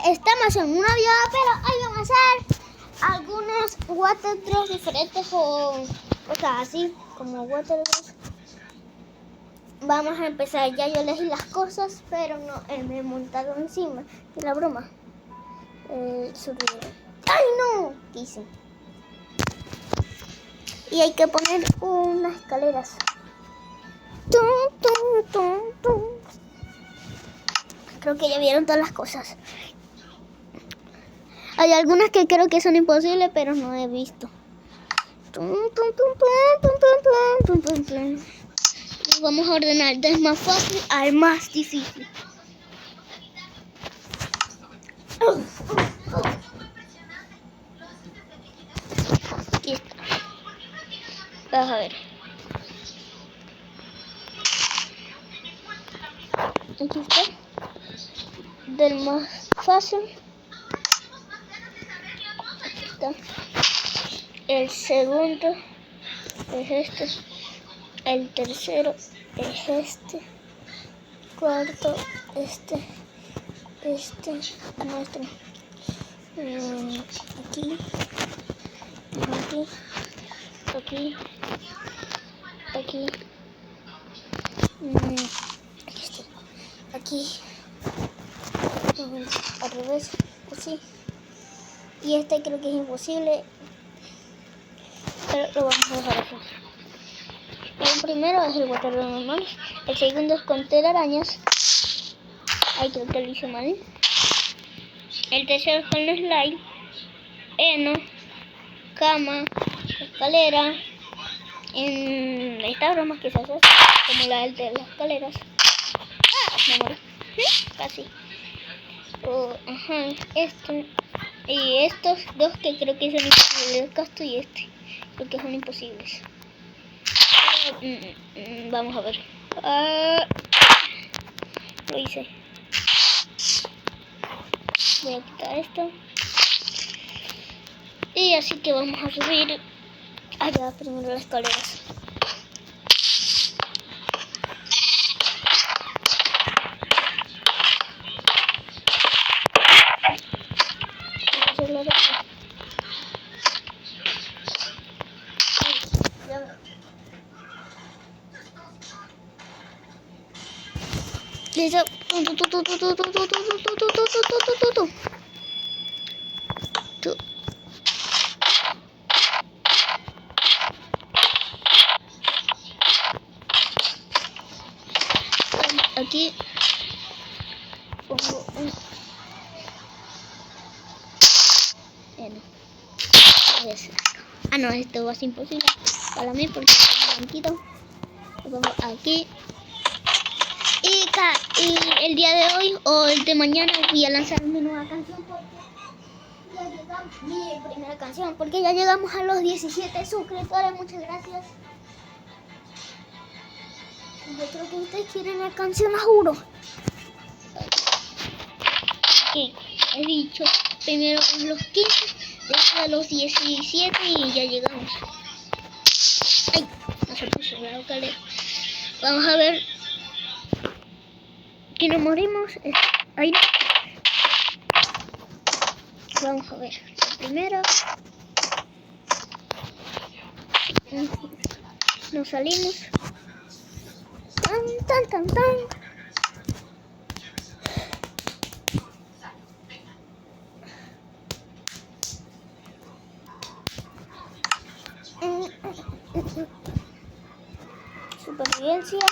estamos en una videojuego, pero hoy vamos a hacer algunos water drops diferentes o cosas así, como water drops. Vamos a empezar, ya yo elegí las cosas, pero no, él me montado encima. Y la broma. ¡Ay, no! ¿Qué hice? Y hay que poner unas escaleras. ¡Tum, tum, tum, tum! Creo que ya vieron todas las cosas. Hay algunas que creo que son imposibles, pero no he visto. Vamos a ordenar del más fácil al más difícil. Aquí está. Vamos a ver. Aquí está. Del más fácil. Aquí está. El segundo es este. El tercero es este. Cuarto, este. No, este no. Aquí. Aquí. Al revés, así. Y este creo que es imposible, pero lo vamos a dejar así. El primero es el water normal. El segundo es con telarañas. Ay, creo que lo hice mal. El tercero es con slime, heno, cama, escalera. En estas bromas que se hacen, como la de las escaleras. Me morí. Casi. Y estos dos que creo que son imposibles. El casto y este. Creo que son imposibles. Vamos a ver. Lo hice. Voy a quitar esto. Y así que vamos a subir allá primero las escaleras. Listo. Aquí pongo un no, esto va a ser imposible para mí porque es un momentito. Lo pongo aquí. Y el día de hoy o el de mañana voy a lanzar mi nueva canción porque ya llegamos, mi primera canción, porque ya llegamos a los 17 suscriptores. Muchas gracias. Yo creo que ustedes quieren la canción, la juro. Ok, he dicho primero a los 15, después a los 17 y ya llegamos. Ay, no se puso la vocalera. Vamos a ver. Que nos morimos. Ahí. Vamos a ver. Primero. Nos salimos. Tan. Supervivencia.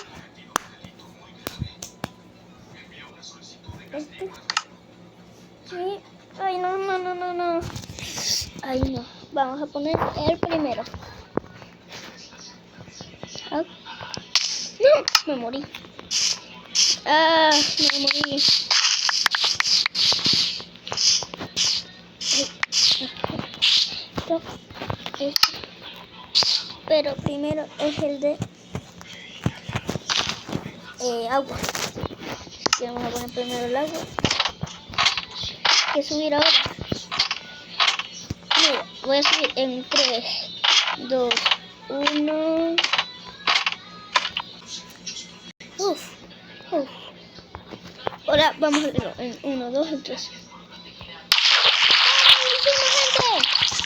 Sí. Ay, no. Ay, no. Vamos a poner el primero. No, me morí. Me morí. Pero primero es el de agua. Así que vamos a poner primero el agua. Hay que subir ahora. Mira, voy a subir en 3, 2, 1. Ahora vamos a verlo en 1, 2 y 3.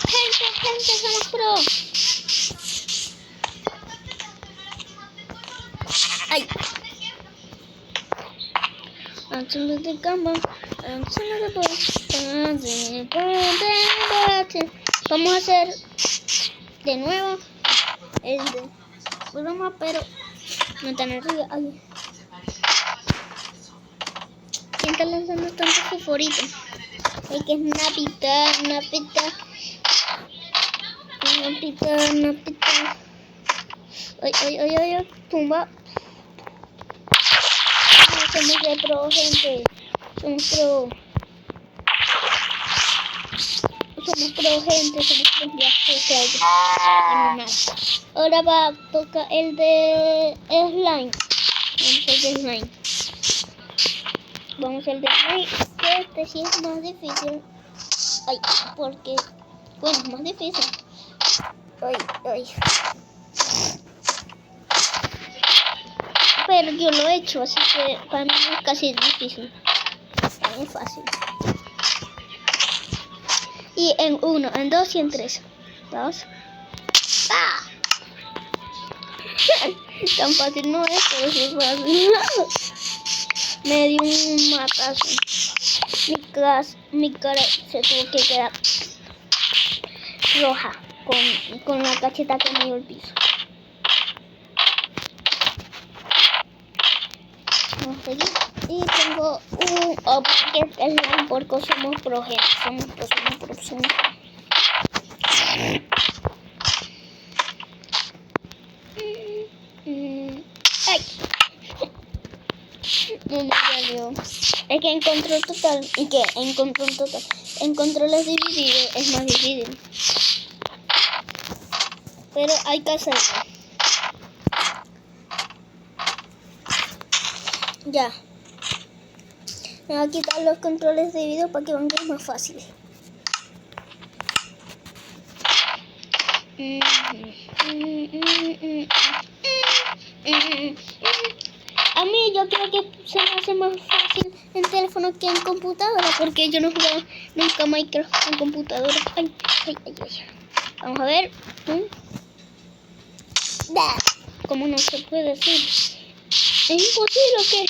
Gente, somos pro. Ay. Vamos a hacer de nuevo el de broma, pero no tan arriba. Ay. ¿Quién está lanzando tantos fosforitos? Hay que Napita. Ay, tumba. Somos de pro, gente. Somos pro, gente. Somos pro viajes. Animal. Ahora va a tocar el de slime. Vamos al de slime. Que este sí es más difícil. Ay, porque... Bueno, es más difícil. Ay. Pero yo lo he hecho, así que para mí es casi difícil. Para mí es fácil. Y en 1, en 2 y en 3. Vamos. ¡Ah! Tan fácil no es, pero sí es fácil. Me dio un matazo. Mi cara se tuvo que quedar roja con la cacheta que me dio el piso. Vamos a seguir. Y tengo un que es el porque somos pro, gente. Somos pro. Ay. No me salió. Es que en control total. En controles divididos es más difícil. Pero hay que hacerlo. Ya. Me voy a quitar los controles divididos para que vean que es más fácil. A mí yo creo que se me hace más fácil en teléfono que en computadora, porque yo no jugaba nunca Minecraft en computadora. Ay. Vamos a ver. ¿Cómo no se puede decir? Es imposible, ¿o qué?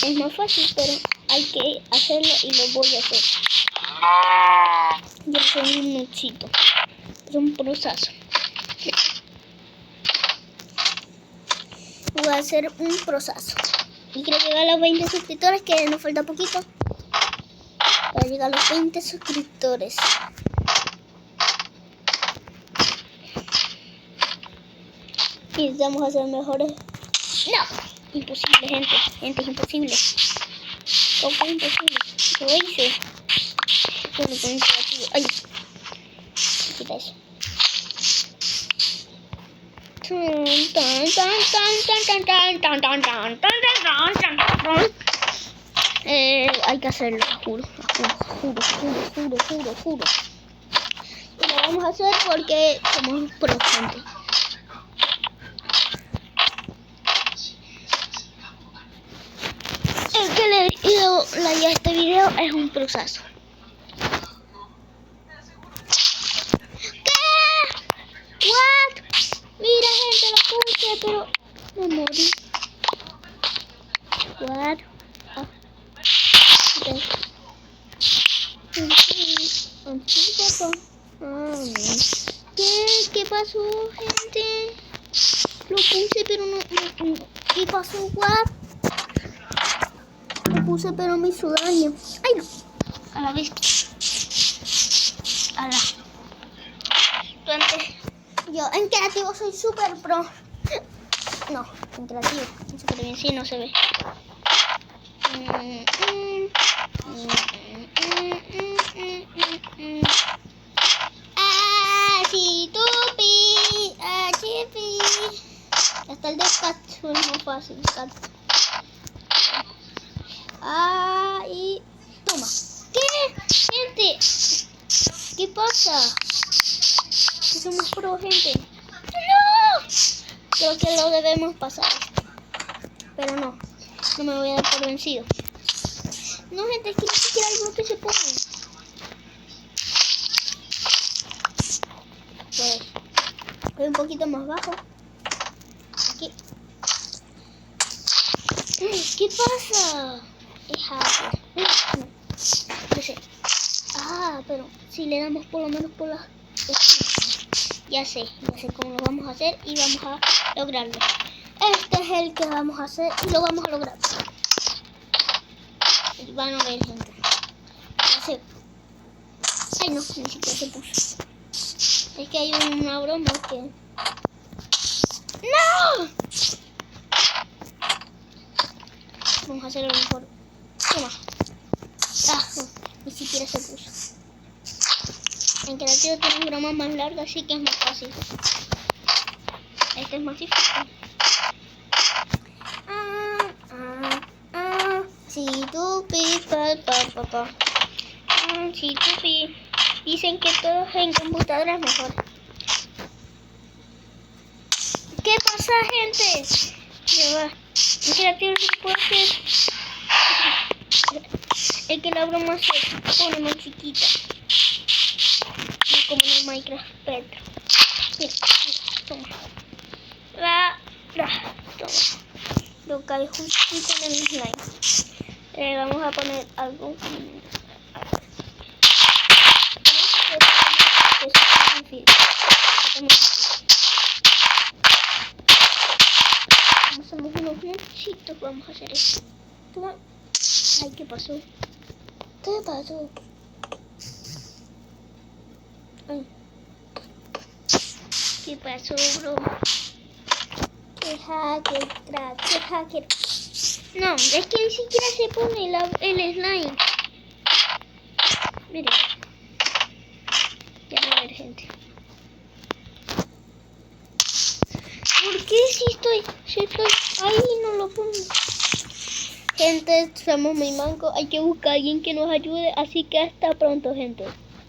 Es más fácil, pero hay que hacerlo y lo voy a hacer. Yo soy un muchito. Es un proceso. Voy a hacer un proceso. Y quiero llegar a los 20 suscriptores, que nos falta poquito. Para llegar a los 20 suscriptores. Y necesitamos hacer mejores. No. Imposible, gente. Gente, es imposible. ¿Cómo es imposible? Lo hice. Bueno, con un creativo. Ay. Quita eso. Hay que hacerlo, juro. Y lo vamos a hacer porque somos pro, gente. El que le dio like a este video es un proceso. ¿Qué? ¿What? Mira, gente, lo puse, pero me morí. What? ¿Qué pasó, gente? Lo puse, pero no. ¿Qué pasó, what? Lo puse, pero me hizo daño. Ay, no. A la vez. A la. Entonces, yo en creativo soy super pro. No, en creativo. En super bien, sí, no se ve. Hasta el de cat es más fácil. Cat. Y toma. ¿Qué? Gente, ¿qué pasa? Que somos pro, gente. ¡No! Creo que lo debemos pasar. Pero no me voy a dar por vencido. No, gente, es que ni siquiera hay bloques se ponen. Voy un poquito más bajo. Aquí. ¿Qué pasa? Hija. No sé. Ah, pero si le damos por lo menos por las esquinas. Ya sé cómo lo vamos a hacer y vamos a lograrlo. Este es el que vamos a hacer y lo vamos a lograr. Van a ver, gente. Ya sé. Ay, no, ni siquiera se puso. Es que hay una broma que... ¡No! Vamos a hacerlo mejor. Toma. Ah, no, ni siquiera se puso. En creativo tiene bromas más largas, así que es más fácil. Este es más difícil. Si tu pi, pa. Si tu pi. Dicen que todo en computadora es mejor. ¿Qué pasa, gente? Ya va. En creativo se puede hacer. Es que la broma se pone más chiquita. No como en el Minecraft Petro. Mira, toma. Toma. Lo cae justito en el slime. Vamos a poner algo. Hacemos unos monchitos. Vamos a hacer esto. Toma. Ay, ¿qué pasó? ¿Qué pasó? Ay. ¿Qué pasó, bro? ¿Qué hacker? No, es que ni siquiera se pone el slime. Miren. Ya a ver, gente. ¿Por qué si estoy ahí no lo pongo? Gente, somos muy mancos. Hay que buscar a alguien que nos ayude. Así que hasta pronto, gente.